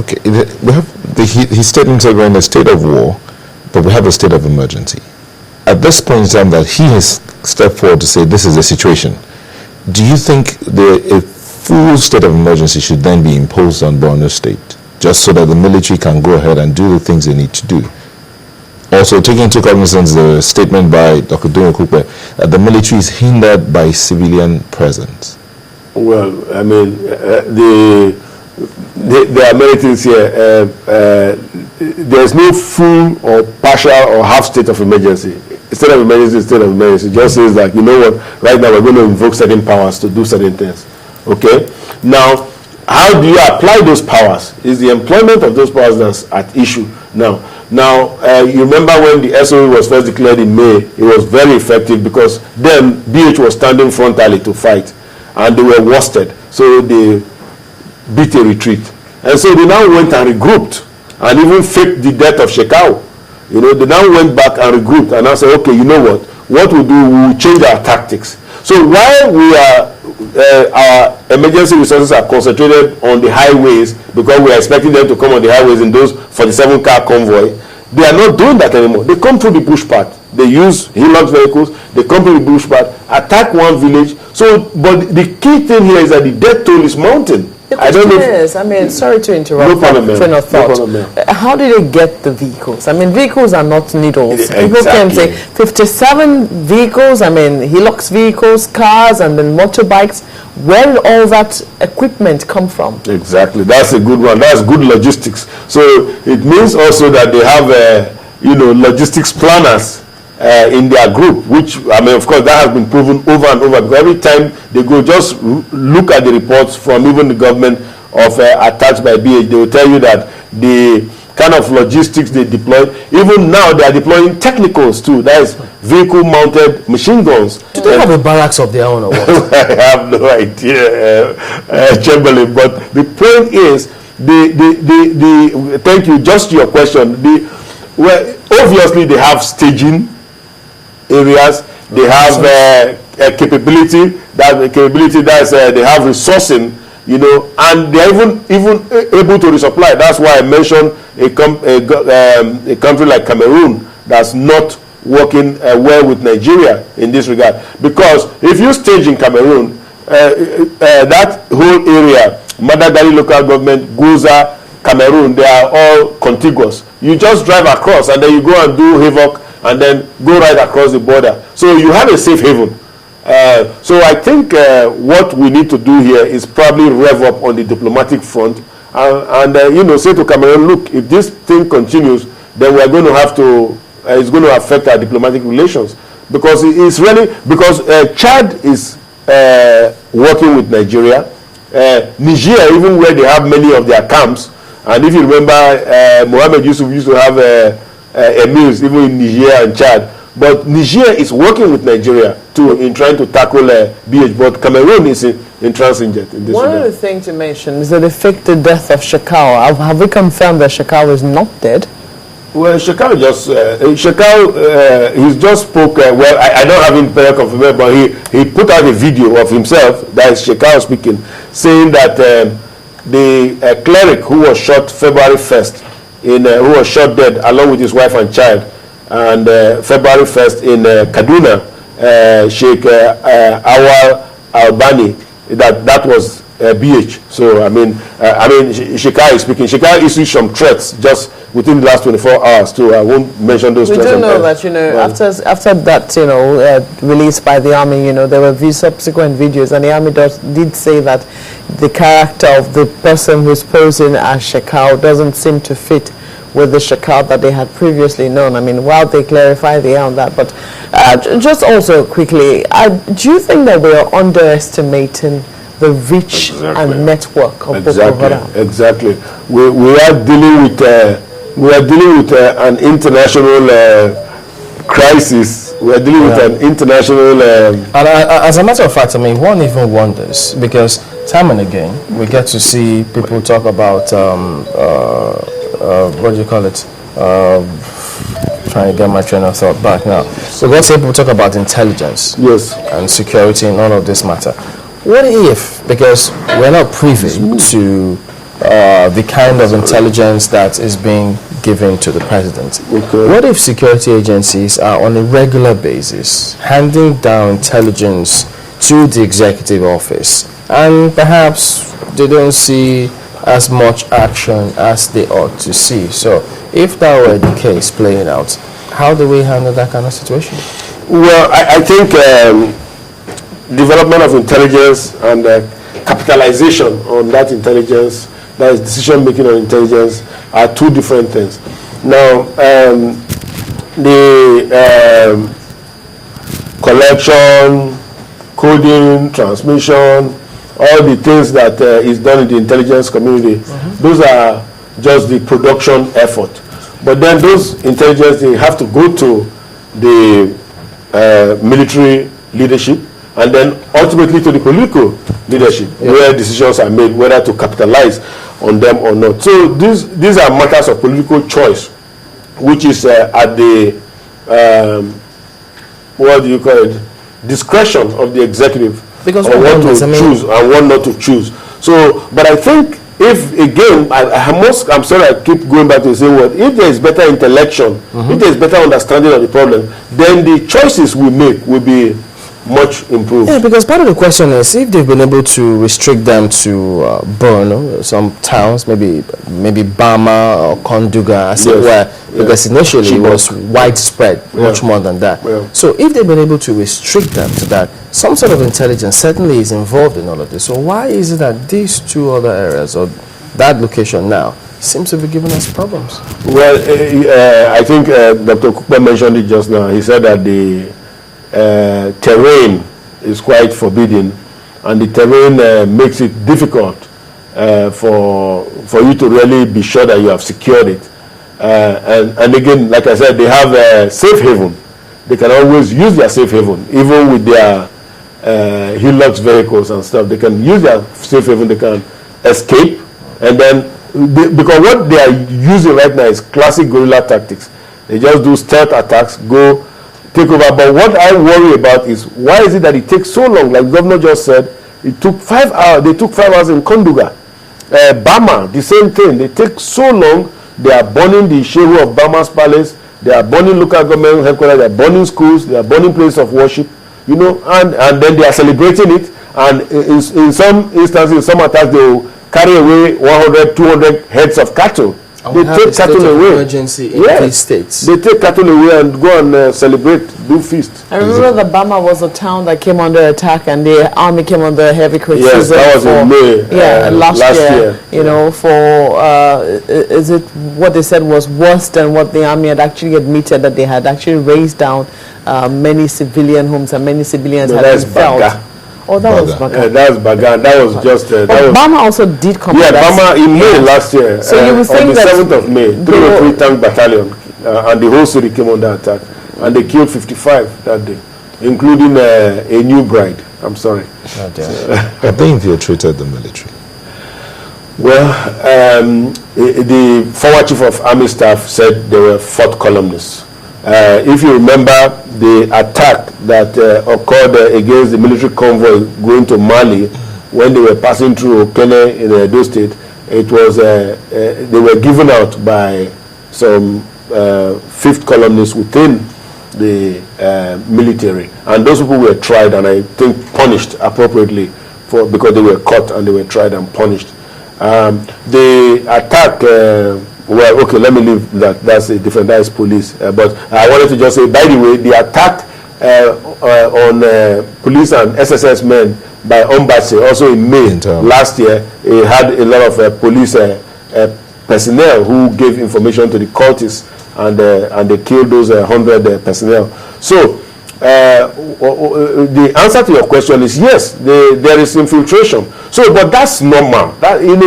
Okay, we have he stated we're in a state of war, but we have a state of emergency. At this point in time that he has stepped forward to say this is the situation, do you think a full state of emergency should then be imposed on Borno State, just so that the military can go ahead and do the things they need to do? Also, taking into cognizance the statement by Dr. Dunyo Kupe that the military is hindered by civilian presence. Well, I mean, there are many things here. There's no full or partial or half state of emergency. State of emergency, state of emergency. It just says that, you know what, right now we're going to invoke certain powers to do certain things. Okay? Now, how do you apply those powers? Is the employment of those powers that's at issue. Now, you remember when the SOE was first declared in May, it was very effective because then BH was standing frontally to fight, and they were worsted. So they beat a retreat. And so they now went and regrouped and even faked the death of Shekau. You know, they now went back and regrouped and now said, okay, you know what we'll do, we'll change our tactics. So while we are, our emergency resources are concentrated on the highways because we are expecting them to come on the highways in those 47-car convoy, they are not doing that anymore. They come through the bush path. They use Hilux vehicles, they come through the bush path, attack one village. So, but the key thing here is that the death toll is mounting. I don't know. I mean, sorry to interrupt. No problem, train of thought. No problem, how did they get the vehicles? I mean, vehicles are not needles. Exactly. People can say 57 vehicles. I mean, Hilux vehicles, cars, and then motorbikes. Where did all that equipment come from? Exactly. That's a good one. That's good logistics. So it means also that they have, logistics planners in their group, which, I mean, of course, that has been proven over and over. Because every time they go, just look at the reports from even the government of attacks by BH, they will tell you that the kind of logistics they deploy, even now they are deploying technicals too. That is vehicle-mounted machine guns. Do they have a barracks of their own or what? I have no idea, Chamberlain. But the point is, thank you. Just to your question, obviously they have staging areas. They have a capability. They have resourcing. You know, and they are even able to resupply. That's why I mentioned a country like Cameroon that's not working well with Nigeria in this regard. Because if you stage in Cameroon, that whole area, Madagali local government, Goza, Cameroon, they are all contiguous. You just drive across and then you go and do havoc and then go right across the border. So you have a safe haven. So I think what we need to do here is probably rev up on the diplomatic front and say to Cameroon, look, if this thing continues, then we're going to have to, it's going to affect our diplomatic relations. Because Chad is working with Nigeria. Niger, even where they have many of their camps, and if you remember, Mohammed Yusuf used to have emirs even in Niger and Chad. But Niger is working with Nigeria too in trying to tackle BH. But Cameroon is intransigent in this. One of the things you mentioned is that they faked the death of Shekau. Have we confirmed that Shekau is not dead? Well, Shekau he just spoke. Well, I don't have him very confirmed, but he put out a video of himself, that is Shekau speaking, saying that the cleric who was shot February 1st, who was shot dead along with his wife and child, and February 1st in Kaduna, Sheikh Awal Albani, that was BH. So I mean, Shekau is speaking. Shekau issued some threats just within the last 24 hours too. I won't mention those. We threats. do know that after that released by the army, there were subsequent videos, and the army did say that the character of the person who's posing as Shekau doesn't seem to fit with the Shekau that they had previously known. I mean, while they clarify on that, but just also quickly, do you think that we are underestimating the reach and network of Boko Haram? Exactly. We are dealing with an international crisis. We are dealing with an international. And as a matter of fact, I mean, one even wonders because time and again we get to see people talk about. What do you call it? Trying to get my train of thought back now. So let's say people talk about intelligence, yes, and security and all of this matter. What if, because we're not privy to the kind of intelligence that is being given to the president. Okay. What if security agencies are on a regular basis handing down intelligence to the executive office, and perhaps they don't see as much action as they ought to see? So if that were the case playing out, how do we handle that kind of situation? Well, I think development of intelligence and capitalization on that intelligence, that is decision making on intelligence, are two different things. Now, the collection, coding, transmission, all the things that is done in the intelligence community, those are just the production effort. But then those intelligence, they have to go to the military leadership, and then ultimately to the political leadership, where decisions are made whether to capitalize on them or not. So these are matters of political choice, which is at the what do you call it, discretion of the executive, Because on what to choose and what not to choose. So, but I think if again, I'm sorry, I keep going back to the same word. If there is better intellection, if there is better understanding of the problem, then the choices we make will be much improved. Yeah, because part of the question is if they've been able to restrict them to Borno, some towns, maybe Bama or Konduga, as it were, because initially it was widespread, much more than that. Yeah. So if they've been able to restrict them to that, some sort of intelligence certainly is involved in all of this. So why is it that these two other areas, or that location now, seems to be giving us problems? Well, I think Dr. Kukpa mentioned it just now. He said that the terrain is quite forbidding, and the terrain makes it difficult for you to really be sure that you have secured it. And again, like I said, they have a safe haven. They can always use their safe haven, even with their Hilux vehicles and stuff. They can use their safe haven. They can escape, and then because what they are using right now is classic guerrilla tactics. They just do stealth attacks, go take over. But what I worry about is why is it that it takes so long? Like the governor just said, it took 5 hours. They took 5 hours in Konduga. Bama, the same thing. They take so long. They are burning the Shehu of Bama's palace. They are burning local government headquarters. They are burning schools. They are burning places of worship. You know, and then they are celebrating it. And in some instances, in some attacks, they will carry away 100, 200 heads of cattle. They take cattle away. Emergency in these states. They take cattle away and go and celebrate, do feast. I remember that Bama was a town that came under attack, and the army came under heavy criticism. Yes, that was in May. Last year. You know, for is it what they said was worse than what the army had actually admitted, that they had actually raised down many civilian homes and many civilians had been felled. Oh, that was Baga. That was Baga. That was just. But Bama also did come. Yeah, Bama in May last year. So you would think on the that 7th of May, 303 Tank Battalion, and the whole city came under attack, and they killed 55 that day, including a new bride. I'm sorry. Have they infiltrated the military? Well, the former chief of army staff said there were 4th columnists. If you remember the attack that occurred against the military convoy going to Mali when they were passing through Okene in Edo State, it was they were given out by some 5th columnists within the military, and those people were tried and I think punished appropriately because they were caught and they were tried and punished. The attack. Well, okay, let me leave that. That's a different, that is police. But I wanted to just say, by the way, the attack on police and SSS men by Ombase, also in May last year, it had a lot of police personnel who gave information to the cultists, and they killed those 100 personnel. So, the answer to your question is yes, there is infiltration. So, but that's normal. That in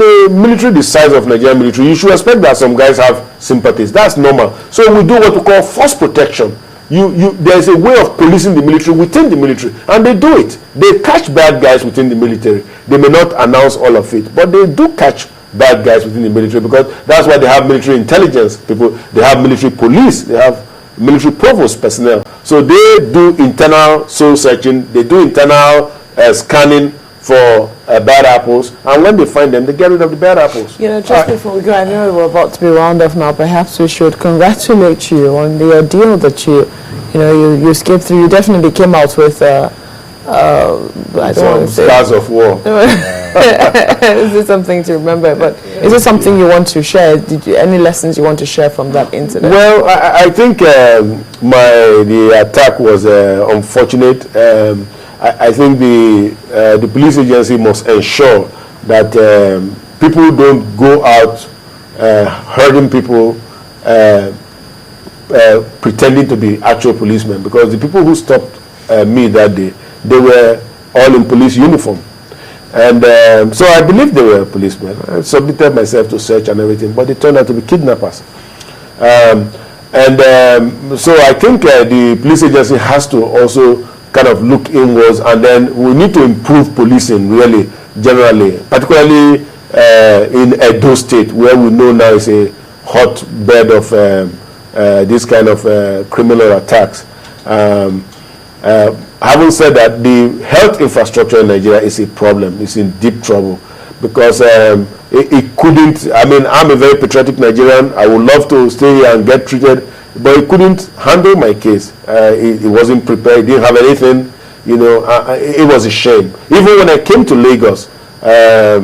a military the size of Nigerian military, you should expect that some guys have sympathies. That's normal. So we do what we call force protection. There is a way of policing the military within the military, and they do it. They catch bad guys within the military. They may not announce all of it, but they do catch bad guys within the military, because that's why they have military intelligence people. They have military police. They have military provost personnel. So they do internal soul searching. They do internal scanning for bad apples, and when they find them, they get rid of the bad apples. You know, just before we go, I know we're about to be round off now. Perhaps we should congratulate you on the ordeal that you escaped through. You definitely came out with. I don't want to say Scars of war. This is something to remember, but is it something you want to share? Any lessons you want to share from that incident? Well, I think the attack was unfortunate. I think the police agency must ensure that people don't go out hurting people, pretending to be actual policemen, because the people who stopped me that day, they were all in police uniform. And so I believe they were policemen. I submitted myself to search and everything, but they turned out to be kidnappers. So I think the police agency has to also kind of look inwards, and then we need to improve policing really, generally, particularly in Edo State, where we know now is a hotbed of this kind of criminal attacks. Having said that, the health infrastructure in Nigeria is a problem. It's in deep trouble because it couldn't. I mean, I'm a very patriotic Nigerian. I would love to stay here and get treated, but it couldn't handle my case. It wasn't prepared. It didn't have anything. You know, it was a shame. Even when I came to Lagos, yeah,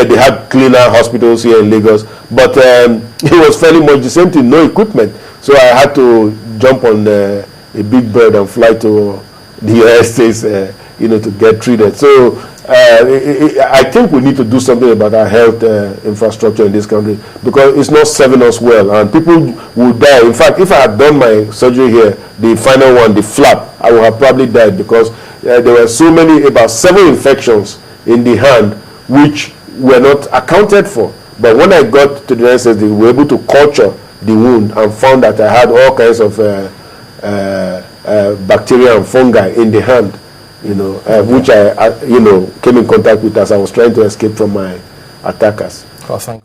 they had cleaner hospitals here in Lagos, but it was fairly much the same thing. No equipment, so I had to jump on a big bird and fly to the United States, you know, to get treated. So I think we need to do something about our health infrastructure in this country, because it's not serving us well, and people will die. In fact, if I had done my surgery here, the final one, the flap, I would have probably died, because there were so many, about 7 infections in the hand, which were not accounted for. But when I got to the United States, they were able to culture the wound and found that I had all kinds of bacteria and fungi in the hand, you know, which I, you know, came in contact with as I was trying to escape from my attackers. Well, thank you.